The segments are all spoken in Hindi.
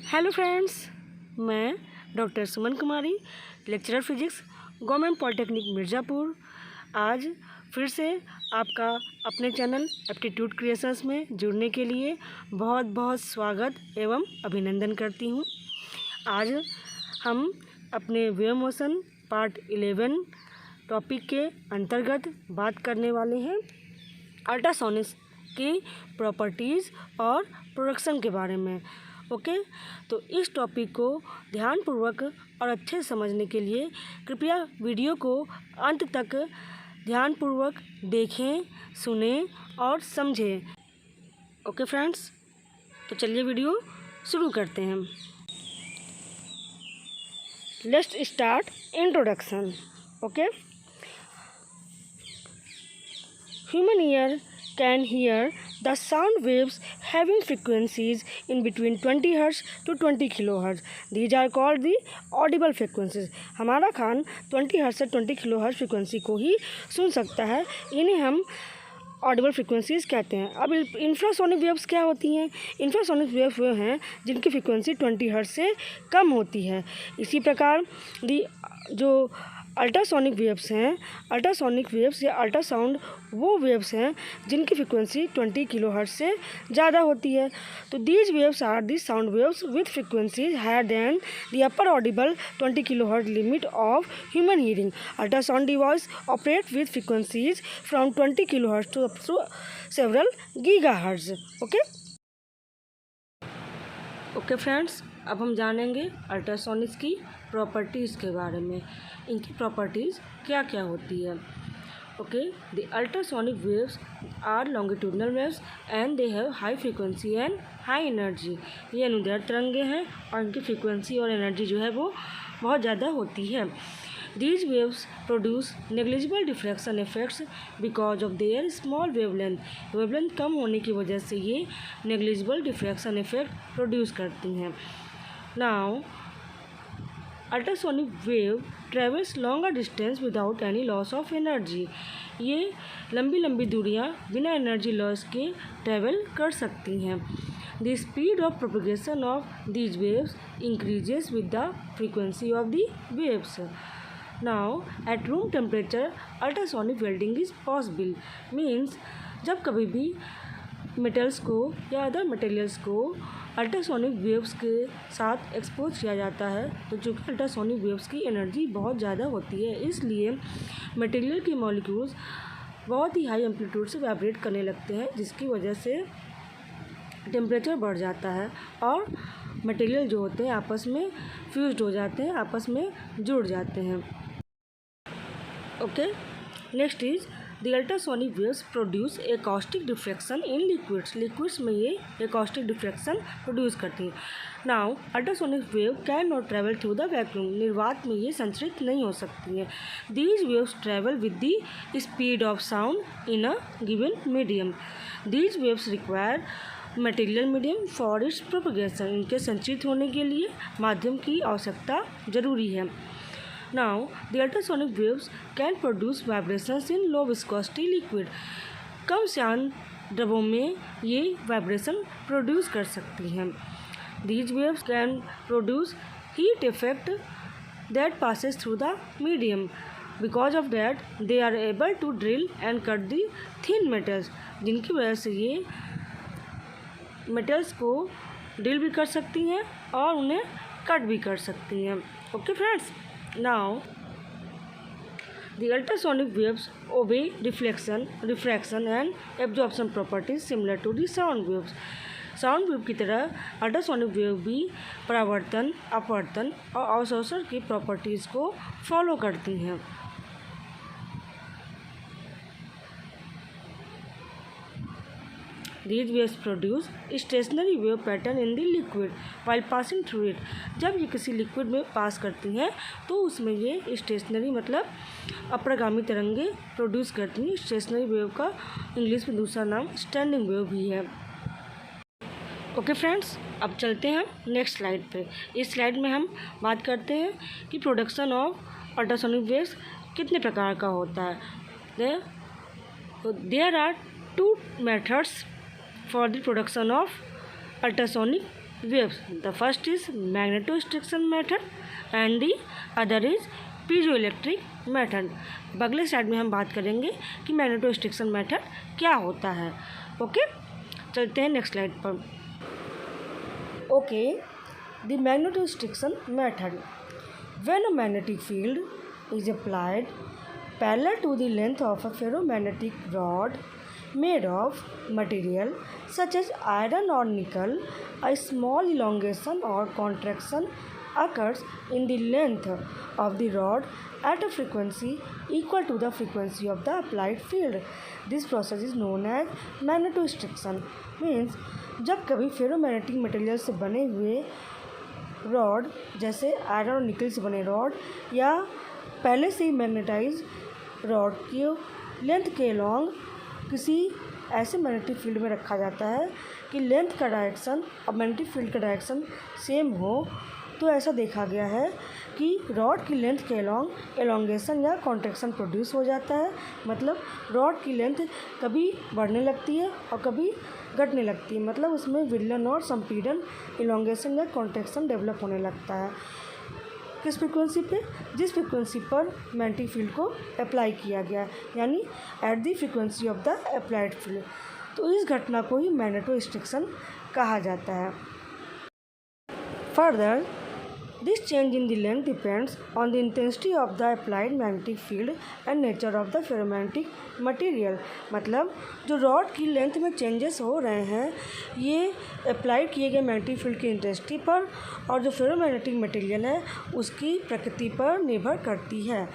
हेलो फ्रेंड्स, मैं doctor Suman Kumari, lecturer physics, government polytechnic Mirzapur. आज फिर से आपका अपने चैनल एप्टीट्यूड क्रिएशंस में जुड़ने के लिए बहुत बहुत स्वागत एवं अभिनंदन करती हूँ। आज हम अपने वेव मोशन पार्ट 11 टॉपिक के अंतर्गत बात करने वाले हैं अल्ट्रासोनिक्स की प्रॉपर्टीज़ और प्रोडक्शन के बारे में। ओके, तो इस टॉपिक को ध्यानपूर्वक और अच्छे से समझने के लिए कृपया वीडियो को अंत तक ध्यानपूर्वक देखें, सुनें और समझें। ओके फ्रेंड्स, तो चलिए वीडियो शुरू करते हैं। Let's start introduction. Okay, human ear can hear the sound waves having frequencies in between 20 Hz to 20 kHz. These are called the audible frequencies. हमारा कान 20 Hz से 20 kHz फ्रिक्वेंसी को ही सुन सकता है, इन्हें हम ऑडिबल फ्रिक्वेंसीज़ कहते हैं। अब इंफ्रासोनिक वेव्स क्या होती हैं? इंफ्रासोनिक वेव्स वो हैं जिनकी फ्रिक्वेंसी 20 Hz से कम होती है। इसी प्रकार जो अल्ट्रासोनिक वेव्स हैं, अल्ट्रासोनिक वेव्स या अल्ट्रासाउंड वो वेव्स हैं जिनकी फ्रिक्वेंसी 20 kHz से ज़्यादा होती है। तो these waves are the sound waves with frequencies higher than the upper audible 20 kHz limit of human hearing. Ultrasound device operate with frequencies from 20 kHz to up to several gigahertz. Okay friends, अब हम जानेंगे अल्ट्रासोनिक्स की प्रॉपर्टीज़ के बारे में। इनकी प्रॉपर्टीज़ क्या क्या होती है? Okay, the ultrasonic waves are longitudinal waves and they have high frequency and high energy. ये अनुदैर्ध्य तरंगे हैं और इनकी फ्रीक्वेंसी और एनर्जी जो है वो बहुत ज़्यादा होती है। These waves produce negligible diffraction effects because of their small wavelength. Wavelength कम होने की वजह से ये negligible diffraction effect produce करती हैं। Now, ultrasonic wave travels longer distance without any loss of energy. ये लंबी लंबी दूरियां बिना एनर्जी लॉस के ट्रैवल कर सकती हैं। The speed of propagation of these waves increases with the frequency of the waves. Now, at room temperature, ultrasonic welding is possible. Means जब कभी भी मेटल्स को या अदर मटेरियल्स को अल्ट्रासोनिक वेव्स के साथ एक्सपोज किया जाता है, तो चूँकि अल्ट्रासोनिक वेव्स की एनर्जी बहुत ज़्यादा होती है, इसलिए मटेरियल के मॉलिक्यूल्स बहुत ही हाई एम्पलीट्यूड से वाइब्रेट करने लगते हैं, जिसकी वजह से टेम्परेचर बढ़ जाता है और मटेरियल जो होते हैं आपस में फ्यूज्ड हो जाते हैं, आपस में जुड़ जाते हैं। Okay, next is the ultrasonic waves produce acoustic diffraction in liquids में ये एकॉस्टिक डिफ्रैक्शन प्रोड्यूस करती हैं। Now ultrasonic wave can not travel through the vacuum. निर्वात में ये संचरित नहीं हो सकती हैं। These waves travel with the speed of sound in a given medium. These waves require material medium for its propagation. इनके संचित होने के लिए माध्यम की आवश्यकता जरूरी है। Now, the ultrasonic waves can produce vibrations in low viscosity liquid. कम श्यान द्रवों में ये वाइब्रेशन प्रोड्यूस कर सकती हैं। These waves can produce heat effect that passes through the medium. Because of that, they are able to drill and cut the thin metals. जिनकी वजह से ये मेटल्स को ड्रिल भी कर सकती हैं और उन्हें कट भी कर सकती हैं। Okay friends, now the ultrasonic waves obey refraction and absorption properties similar to the sound waves. Sound wave की तरह अल्ट्रासोनिक वेव भी परावर्तन, अपवर्तन और अवशोषण की प्रॉपर्टीज़ को फॉलो करती हैं। These waves produce stationary wave pattern in the liquid while passing through it. जब ये किसी लिक्विड में पास करती हैं तो उसमें ये स्टेशनरी मतलब अप्रगामी तरंगे प्रोड्यूस करती हैं। स्टेशनरी वेव का इंग्लिश में दूसरा नाम स्टैंडिंग वेव भी है। ओके फ्रेंड्स, अब चलते हैं हम नेक्स्ट स्लाइड पे। इस स्लाइड में हम बात करते हैं कि प्रोडक्शन ऑफ अल्ट्रासोनिक वेव्स कितने प्रकार का होता है। There are 2 methods for the production of ultrasonic waves. The first is magnetostriction method and the other is piezoelectric method. अगले स्लाइड में हम बात करेंगे कि मैग्नेटोस्ट्रिक्शन मेथड क्या होता है. ओके, चलते हैं नेक्स्ट स्लाइड पर. Okay, the magnetostriction method. When a magnetic field is applied parallel to the length of a ferromagnetic rod made of material such as iron or nickel, a small elongation or contraction occurs in the length of the rod at a frequency equal to the frequency of the applied field. This process is known as magnetostriction. Means जब कभी फेरोमैग्नेटिक मटेरियल से बने हुए रॉड, जैसे आयरन और निकल से बने रॉड या पहले से ही मैग्नेटाइज रॉड की लेंथ के अलॉन्ग किसी ऐसे मैग्नेटिक फील्ड में रखा जाता है कि लेंथ का डायरेक्शन और मैग्नेटिक फील्ड का डायरेक्शन सेम हो, तो ऐसा देखा गया है कि रॉड की लेंथ के अलॉन्ग एलोंगेशन या कॉन्ट्रैक्शन प्रोड्यूस हो जाता है. मतलब रॉड की लेंथ कभी बढ़ने लगती है और कभी घटने लगती है. मतलब उसमें विलन और संपीडन, एलोंगेशन या कॉन्ट्रैक्शन डेवलप होने लगता है. किस फ्रिक्वेंसी पे? जिस फ्रिक्वेंसी पर मैग्नेटिक फील्ड को अप्लाई किया गया, यानी at the frequency of the applied field. तो इस घटना को ही मैग्नेटोस्ट्रिक्शन कहा जाता है. Further, this change in the length depends on the intensity of the applied magnetic field and nature of the ferromagnetic material. मतलब जो रॉड की लेंथ में चेंजेस हो रहे हैं ये अप्लाइड किए गए मैग्नेटिक फील्ड की इंटेंसिटी पर और जो फेरोमैग्नेटिक मटेरियल है उसकी प्रकृति पर निर्भर करती है.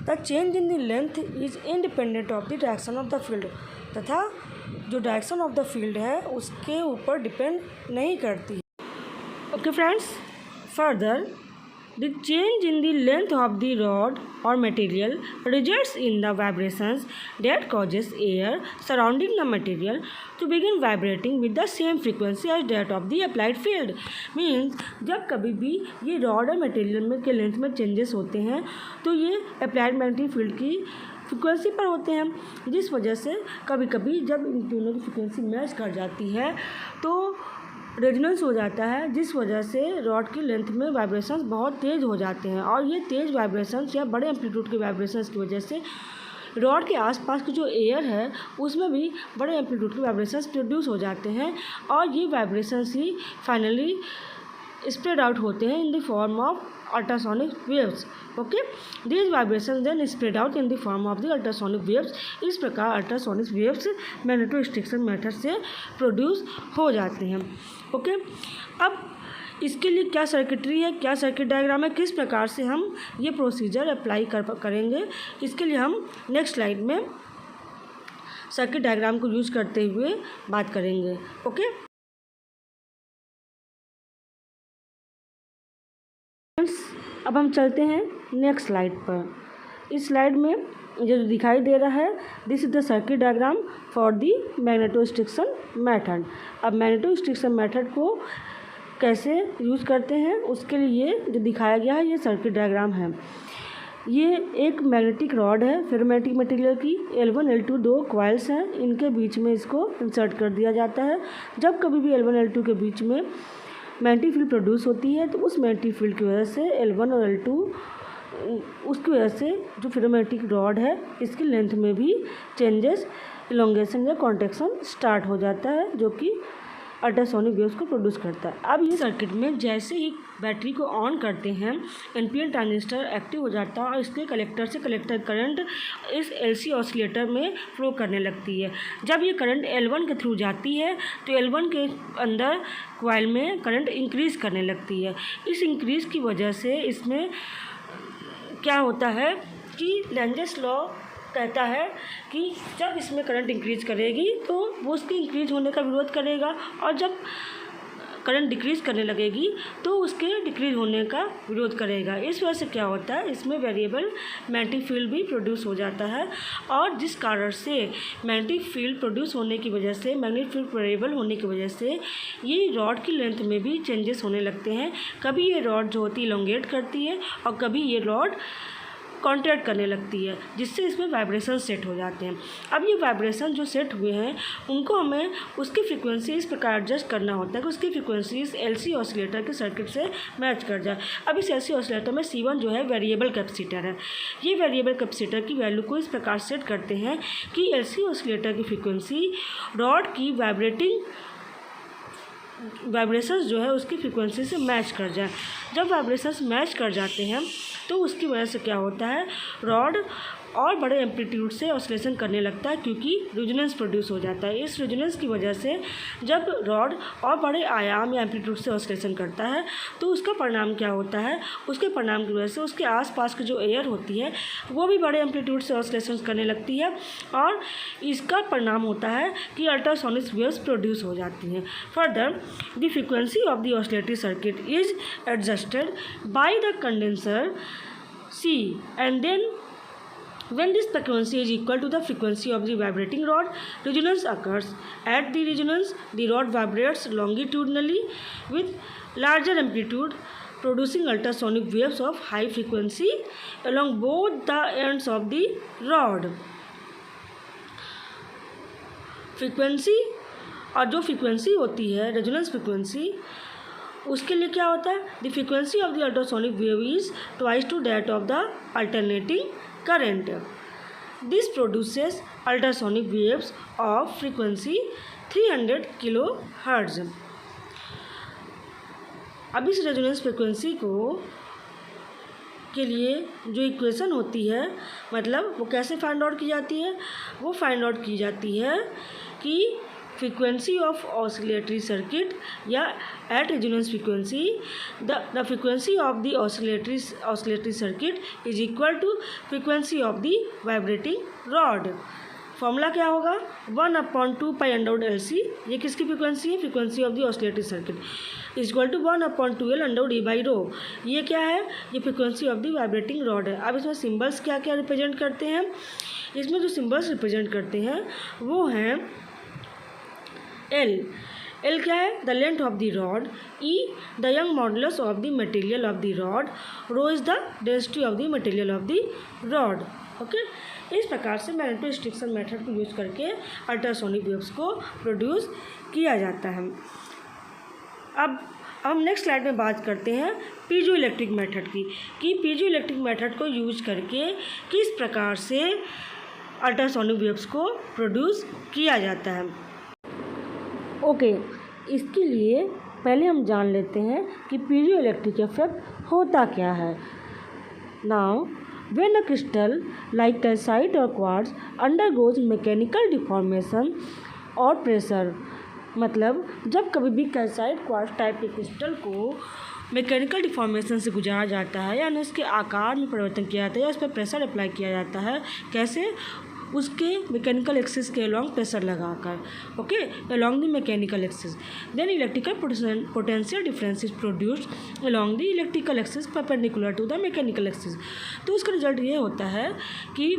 The change in the length is independent of the direction of the field. तथा जो डायरेक्शन ऑफ द फील्ड है उसके ऊपर डिपेंड नहीं करती. Okay friends, further the change in the length of the rod or material results in the vibrations that causes air surrounding the material to begin vibrating with the same frequency as that of the applied field. Means जब कभी भी ये रॉड और मटेरियल में के लेंथ में चेंजेस होते हैं तो ये अप्लाइड मैग्नेटिक फील्ड की फ्रिक्वेंसी पर होते हैं, जिस वजह से कभी कभी जब इन दोनों की फ्रिक्वेंसी मैच कर जाती है तो रेजोनेंस हो जाता है, जिस वजह से रॉड की लेंथ में वाइब्रेशंस बहुत तेज़ हो जाते हैं. और ये तेज़ वाइब्रेशंस या बड़े एम्पलीट्यूड के वाइब्रेशंस की वजह से रॉड के आसपास की जो एयर है उसमें भी बड़े एम्पलीट्यूड के वाइब्रेशंस प्रोड्यूस हो जाते हैं और ये वाइब्रेशंस ही फाइनली स्प्रेड आउट होते हैं in the form of ultrasonic waves. Okay, these vibration then spread out in the form of the ultrasonic waves. इस प्रकार अल्ट्रासोनिक वेव्स मैग्नेटोस्ट्रिक्शन मेथड से प्रोड्यूस हो जाते हैं. ओके, अब इसके लिए क्या सर्किटरी है, क्या सर्किट डायग्राम है, किस प्रकार से हम ये प्रोसीजर अप्लाई करेंगे, इसके लिए हम नेक्स्ट स्लाइड में सर्किट डायग्राम को यूज करते हुए बात करेंगे. ओके, अब हम चलते हैं नेक्स्ट स्लाइड पर. इस स्लाइड में जो दिखाई दे रहा है this is the circuit diagram for the magnetostriction method. अब मैग्नेटोस्ट्रिक्शन मेथड को कैसे यूज़ करते हैं उसके लिए जो दिखाया गया है ये सर्किट डायग्राम है. ये एक मैग्नेटिक रॉड है फेरोमैग्नेटिक मटेरियल की. L1 L2 दो कॉइल्स हैं, इनके बीच में इसको इंसर्ट कर दिया जाता है. जब कभी भी L1 L2 के बीच में मैग्नेटिक फील्ड प्रोड्यूस होती है तो उस मैग्नेटिक फील्ड की वजह से L1 और L2 उसकी वजह से जो फेरोमैग्नेटिक रॉड है इसकी लेंथ में भी चेंजेस, इलोंगेशन या कॉन्ट्रैक्शन स्टार्ट हो जाता है जो कि अल्ट्रासोनिक वेव्स को प्रोड्यूस करता है. अब ये सर्किट में जैसे ही बैटरी को ऑन करते हैं NPN ट्रांजिस्टर एक्टिव हो जाता है और इसके कलेक्टर से कलेक्टर करंट इस LC ऑसिलेटर में फ्लो करने लगती है. जब ये करंट L1 के थ्रू जाती है तो L1 के अंदर कॉइल में करंट इंक्रीज़ करने लगती है. इस इंक्रीज़ की वजह से इसमें क्या होता है कि लेंजेस लॉ कहता है कि जब इसमें करंट इंक्रीज़ करेगी तो वो उसके इंक्रीज़ होने का विरोध करेगा और जब करंट डिक्रीज़ करने लगेगी तो उसके डिक्रीज़ होने का विरोध करेगा. इस वजह से क्या होता है इसमें वेरिएबल मैग्नेटिक फील्ड भी प्रोड्यूस हो जाता है और जिस कारण से मैग्नेटिक फील्ड प्रोड्यूस होने की वजह से मैग्नेटिक फील्ड वेरिएबल होने की वजह से ये रॉड की लेंथ में भी चेंजेस होने लगते हैं. कभी ये रॉड जो होती है इलोंगेट करती है और कभी ये रॉड कॉन्ट्रैक्ट करने लगती है, जिससे इसमें वाइब्रेशन सेट हो जाते हैं। अब ये वाइब्रेशन जो सेट हुए हैं उनको हमें उसकी फ्रीक्वेंसी इस प्रकार एडजस्ट करना होता है कि उसकी फ्रीक्वेंसी इस LC ऑसिलेटर के सर्किट से मैच कर जाए। अब इस LC ऑसिलेटर में C1 जो है वेरिएबल कैपेसिटर है। ये वेरिएबल कैपेसिटर की वैल्यू को इस प्रकार सेट करते हैं कि LC ऑसिलेटर की फ्रीक्वेंसी रॉड की वाइब्रेशंस जो है उसकी फ्रीक्वेंसी से मैच कर जाए। जब वाइब्रेशंस मैच कर जाते हैं तो उसकी वजह से क्या होता है, रॉड और बड़े एम्पलीट्यूड से ऑसिलेशन करने लगता है, क्योंकि रेजोनेंस प्रोड्यूस हो जाता है। इस रेजोनेंस की वजह से जब रॉड और बड़े आयाम या एम्पलीट्यूड से ऑसिलेशन करता है तो उसका परिणाम क्या होता है, उसके परिणाम की वजह से उसके आसपास की जो एयर होती है वो भी बड़े एम्पलीट्यूड से ऑसिलेशन करने लगती है, और इसका परिणाम होता है कि अल्ट्रासोनिक वेव्स प्रोड्यूस हो जाती हैं। Further the frequency of the oscillatory circuit is adjusted by the condenser C, and then when this frequency is equal to the frequency of the vibrating rod, resonance occurs. At the resonance, the rod vibrates longitudinally with larger amplitude, producing ultrasonic waves of high frequency along both the ends of the rod. Frequency और जो फ्रीक्वेंसी होती है रेजोनेंस फ्रीक्वेंसी, उसके लिए क्या होता है, the frequency of the ultrasonic wave is twice to that of the alternating current. This produces ultrasonic waves of frequency 300 kHz. अब इस रेजोनेंस फ्रीक्वेंसी के लिए जो इक्वेशन होती है, मतलब वो कैसे फाइंड आउट की जाती है, वो फाइंड आउट की जाती है कि frequency of oscillatory circuit या at resonance frequency the frequency of the oscillatory circuit is equal to frequency of the vibrating rod. Formula क्या होगा, 1/2 पाई अंडर रूट LC, ये किसकी फ्रीक्वेंसी है, frequency of the oscillatory circuit is equal to 1/2L under root E/ρ, ये क्या है, ये frequency of the vibrating rod है। अब इसमें सिम्बल्स क्या क्या रिप्रेजेंट करते हैं, इसमें जो सिम्बल्स रिप्रेजेंट करते हैं वो हैं L क्या है, the length of the rod, E the Young modulus of the material of the rod, ρ is the density of the material of the rod. Okay, इस प्रकार से मैग्नेटो रिस्ट्रिक्शन मेथड को यूज करके अल्ट्रासोनिक वेव्स को प्रोड्यूस किया जाता है। अब हम नेक्स्ट स्लाइड में बात करते हैं पीजो इलेक्ट्रिक मेथड की, कि पीजो इलेक्ट्रिक मेथड को यूज करके किस प्रकार से अल्ट्रासोनिक वेव्स को प्रोड्यूस किया जाता है। ओके, इसके लिए पहले हम जान लेते हैं कि पीजो इलेक्ट्रिक इफेक्ट होता क्या है। Now when a crystal like calcite or quartz undergoes mechanical deformation or pressure, मतलब जब कभी भी कैल्साइट क्वार्ट्ज टाइप के क्रिस्टल को मैकेनिकल डिफॉर्मेशन से गुजारा जाता है, यानी उसके आकार में परिवर्तन किया जाता है या उस पर प्रेशर अप्लाई किया जाता है, कैसे, उसके मैकेनिकल एक्सिस के अलॉन्ग प्रेशर लगाकर, okay, along the mechanical axis, then electrical potential difference is produced along the electrical axis perpendicular to the mechanical axis. तो उसका रिजल्ट ये होता है कि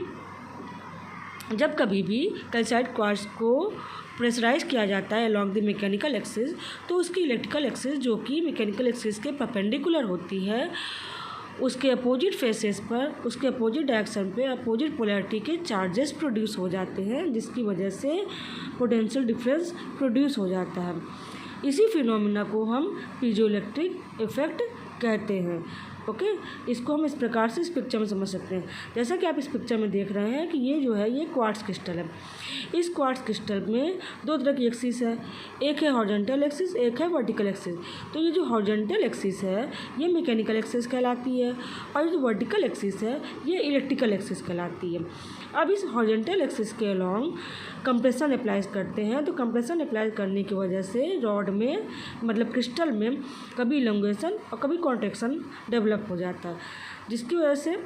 जब कभी भी कैल्साइट क्वार्ट्ज को प्रेशराइज किया जाता है अलॉन्ग द मैकेनिकल एक्सिस, तो उसकी इलेक्ट्रिकल एक्सिस जो कि मैकेनिकल एक्सिस के परपेंडिकुलर होती है, उसके अपोजिट फेसेस पर, उसके अपोजिट डायरेक्शन पे अपोजिट पोलैरिटी के चार्जेस प्रोड्यूस हो जाते हैं, जिसकी वजह से पोटेंशियल डिफरेंस प्रोड्यूस हो जाता है। इसी फिनोमिना को हम पीजो इलेक्ट्रिक इफेक्ट कहते हैं। ओके, इसको हम इस प्रकार से इस पिक्चर में समझ सकते हैं। जैसा कि आप इस पिक्चर में देख रहे हैं कि ये जो है ये क्वार्ट्ज क्रिस्टल है। इस क्वार्ट्ज क्रिस्टल में दो तरह की एक्सिस है, एक है हॉरिजॉन्टल एक्सिस, एक है वर्टिकल एक्सिस। तो ये जो हॉरिजॉन्टल एक्सिस है ये मैकेनिकल एक्सिस कहलाती है, और जो वर्टिकल एक्सिस है ये इलेक्ट्रिकल एक्सिस कहलाती है। अब इस हॉरिजॉन्टल एक्सिस के अलॉन्ग कंप्रेशन अप्लाई करते हैं, तो कंप्रेशन अप्लाई करने की वजह से रॉड में, मतलब क्रिस्टल में, कभी इलोंगेशन और कभी कॉन्ट्रैक्शन डेवलप हो जाता है, जिसकी वजह से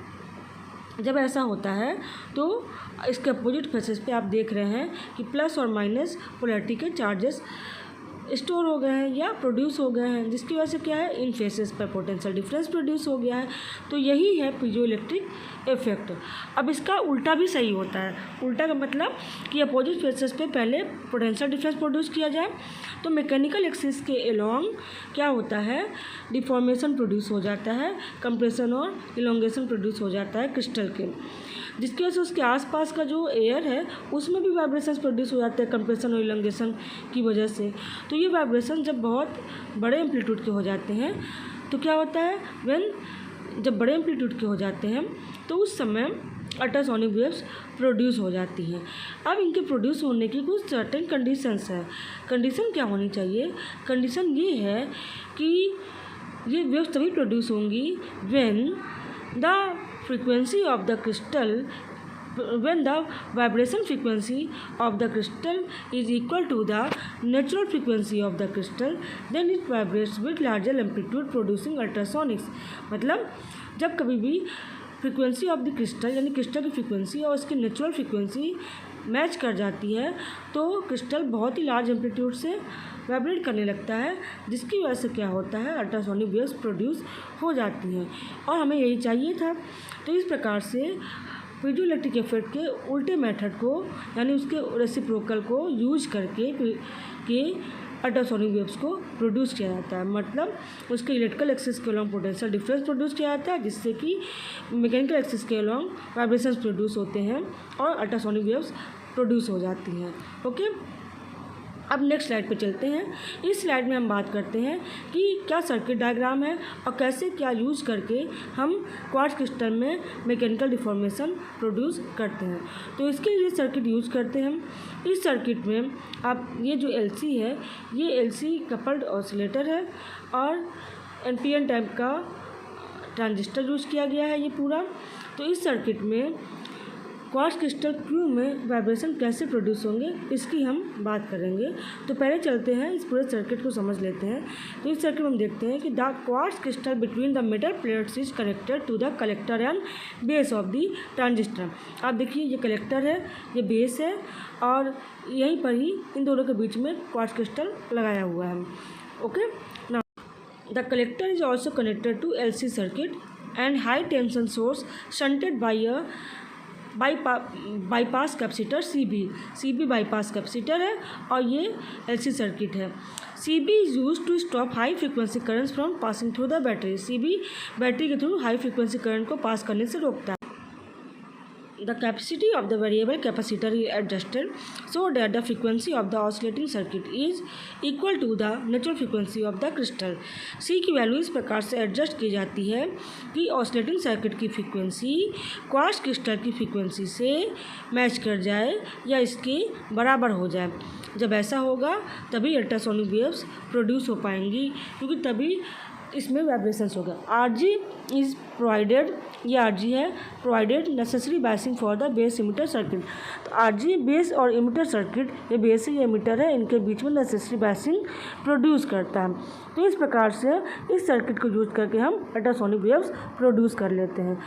जब ऐसा होता है तो इसके अपोजिट फेसेस पे आप देख रहे हैं कि प्लस और माइनस पोलैरिटी के चार्जेस स्टोर हो गए हैं या प्रोड्यूस हो गए हैं, जिसकी वजह से क्या है, इन फेसेस पर पोटेंशियल डिफरेंस प्रोड्यूस हो गया है। तो यही है पीजोइलेक्ट्रिक इफेक्ट। अब इसका उल्टा भी सही होता है। उल्टा का मतलब कि अपोजिट फेसेस पे पहले पोटेंशियल डिफरेंस प्रोड्यूस किया जाए तो मैकेनिकल एक्सिस के अलोंग क्या होता है, डिफॉर्मेशन प्रोड्यूस हो जाता है, कंप्रेशन और इलोंगेशन प्रोड्यूस हो जाता है क्रिस्टल के, जिसकी वजह से उसके आसपास का जो एयर है उसमें भी वाइब्रेशंस प्रोड्यूस हो जाते हैं कंप्रेशन और इलोंगेशन की वजह से। तो ये वाइब्रेशन जब बहुत बड़े एम्पलीट्यूड के हो जाते हैं तो क्या होता है, जब बड़े एम्पलीट्यूड के हो जाते हैं तो उस समय अल्ट्रासोनिक वेव्स प्रोड्यूस हो जाती हैं। अब इनके प्रोड्यूस होने की कुछ सर्टेन कंडीशंस है। कंडीशन क्या होनी चाहिए, कंडीशन ये है कि ये वेव्स तभी प्रोड्यूस होंगी when the frequency of the crystal, when the vibration frequency of the crystal is equal to the natural frequency of the crystal, then it vibrates with larger amplitude producing ultrasonics। मतलब जब कभी भी फ्रीक्वेंसी ऑफ द क्रिस्टल यानी क्रिस्टल की फ्रीक्वेंसी और उसकी नेचुरल फ्रीक्वेंसी मैच कर जाती है तो क्रिस्टल बहुत ही लार्ज एम्पलीट्यूड से वाइब्रेट करने लगता है, जिसकी वजह से क्या होता है, अल्ट्रासोनिक वेव्स प्रोड्यूस हो जाती हैं। और हमें यही चाहिए था। तो इस प्रकार से पीजोइलेक्ट्रिक इफेक्ट के उल्टे मेथड को यानी उसके रेसिप्रोकल को यूज करके अल्ट्रासोनिक वेव्स को प्रोड्यूस किया जाता है। मतलब उसके इलेक्ट्रिकल एक्सिस के अलॉन्ग पोटेंशियल डिफरेंस प्रोड्यूस किया जाता है, जिससे कि मैकेनिकल एक्सिस के अलॉन्ग वाइब्रेशंस प्रोड्यूस होते हैं और अल्ट्रासोनिक वेव्स प्रोड्यूस हो जाती हैं। ओके, अब नेक्स्ट स्लाइड पे चलते हैं। इस स्लाइड में हम बात करते हैं कि क्या सर्किट डायग्राम है और कैसे क्या यूज करके हम क्वार्ट्ज क्रिस्टल में मैकेनिकल डिफॉर्मेशन प्रोड्यूस करते हैं। तो इसके लिए सर्किट यूज करते हैं। इस सर्किट में आप ये जो LC है, ये LC कपल्ड ऑसिलेटर है और NPN टाइप का ट्रांजिस्टर यूज किया गया है ये पूरा। तो इस सर्किट में क्वार्ट्ज क्रिस्टल क्यू में वाइब्रेशन कैसे प्रोड्यूस होंगे इसकी हम बात करेंगे। तो पहले चलते हैं इस पूरे सर्किट को समझ लेते हैं। तो इस सर्किट में हम देखते हैं कि the quartz crystal between the metal plates is connected to the collector and base of the transistor. आप देखिए ये कलेक्टर है, ये बेस है और यहीं पर ही इन दोनों के बीच में क्वार्ट्ज क्रिस्टल लगाया हुआ है। Okay, now the collector is also connected to LC circuit and high tension source shunted by a bypass capacitor CB bypass capacitor है और ये LC सर्किट है। CB is use to stop high frequency currents from passing through the battery. CB battery के थ्रू हाई फ्रीक्वेंसी करंट को पास करने से रोकता है। The capacity of the variable capacitor is adjusted so that the frequency of the oscillating circuit is equal to the natural frequency of the crystal। C की वैल्यू इस प्रकार से एडजस्ट की जाती है कि ऑसिलेटिंग सर्किट की फ्रीक्वेंसी क्वार्ट्ज क्रिस्टल की फ्रीक्वेंसी से मैच कर जाए या इसके बराबर हो जाए। जब ऐसा होगा तभी अल्ट्रासोनिक वेव्स प्रोड्यूस हो पाएंगी, क्योंकि तभी इसमें वाइब्रेशंस होगा। RG इज़ प्रोवाइडेड, ये RG है, provided necessary biasing for the base emitter circuit. तो RG बेस और इमिटर सर्किट, ये बेस है ये इमिटर है, इनके बीच में नेसेसरी बायसिंग प्रोड्यूस करता है। तो इस प्रकार से इस सर्किट को यूज करके हम अल्ट्रासोनिक वेव्स प्रोड्यूस कर लेते हैं।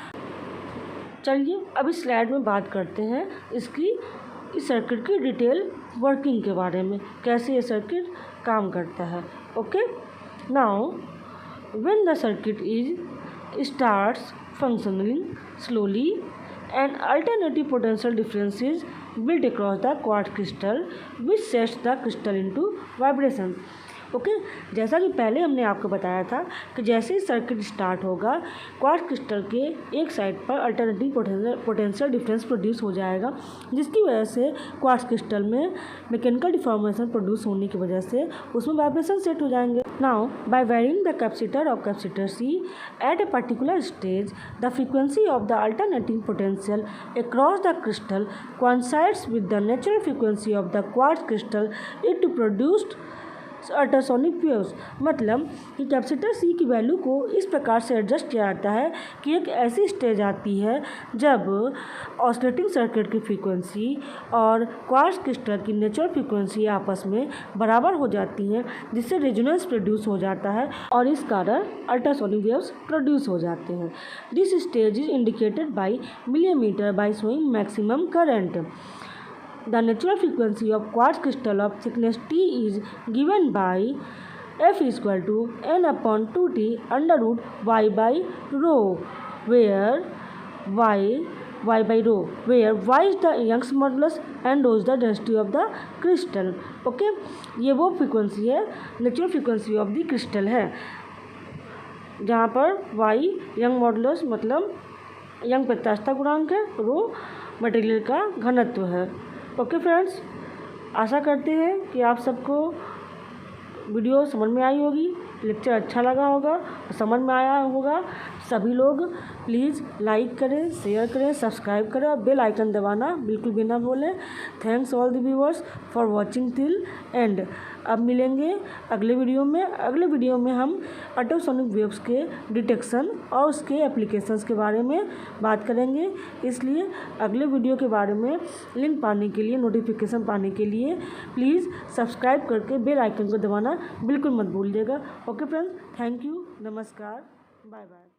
चलिए अब इस स्लाइड में बात करते हैं इस सर्किट की डिटेल वर्किंग के बारे में, कैसे ये सर्किट काम करता है। Okay, now when the circuit starts functioning slowly, an alternative potential difference is built across the quartz crystal which sets the crystal into vibration। Okay, जैसा कि पहले हमने आपको बताया था कि जैसे ही सर्किट स्टार्ट होगा क्वार्ट्ज क्रिस्टल के एक साइड पर अल्टरनेटिव पोटेंशियल डिफरेंस प्रोड्यूस हो जाएगा, जिसकी वजह से क्वार्ट्ज क्रिस्टल में मैकेनिकल डिफॉर्मेशन प्रोड्यूस होने की वजह से उसमें वाइब्रेशन सेट हो जाएंगे। Now by varying the capacitor of capacitor C at a particular stage the frequency of the alternating potential across the crystal coincides with the natural frequency of the quartz crystal, it produced ultrasonic waves. मतलब कि कैपेसिटर C की वैल्यू को इस प्रकार से एडजस्ट किया जाता है कि एक ऐसी स्टेज आती है जब ऑसिलेटिंग सर्किट की फ्रीक्वेंसी और क्वार्ट्ज क्रिस्टल की नेचुरल फ्रीक्वेंसी आपस में बराबर हो जाती हैं, जिससे रेजोनेंस प्रोड्यूस हो जाता है और इस कारण अल्ट्रासोनिक वेव्स प्रोड्यूस हो जाते हैं। This stage is indicated by millimetre by showing maximum current. The natural frequency of quartz crystal of thickness T is given by F equal to n/2t √ y by rho, where y is the Young's modulus and rho is the density of the crystal. Okay, ये वो फ्रीक्वेंसी है, natural frequency of the crystal है, जहाँ पर y यंग मॉडुलस मतलब यंग प्रत्यास्थता गुणांक है, रो मटेरियल का घनत्व है। ओके फ्रेंड्स, आशा करते हैं कि आप सबको वीडियो समझ में आई होगी, लेक्चर अच्छा लगा होगा, समझ में आया होगा। सभी लोग प्लीज़ लाइक करें, शेयर करें, सब्सक्राइब करें और बेल आइकन दबाना बिल्कुल भी ना भूलें। Thanks all the viewers for watching till and. अब मिलेंगे अगले वीडियो में। अगले वीडियो में हम अल्ट्रासोनिक वेव्स के डिटेक्शन और उसके एप्लीकेशंस के बारे में बात करेंगे। इसलिए अगले वीडियो के बारे में लिंक पाने के लिए, नोटिफिकेशन पाने के लिए प्लीज़ सब्सक्राइब करके बेल आइकन को दबाना बिल्कुल मत भूलिएगा। ओके फ्रेंड्स, थैंक यू, नमस्कार, बाय बाय।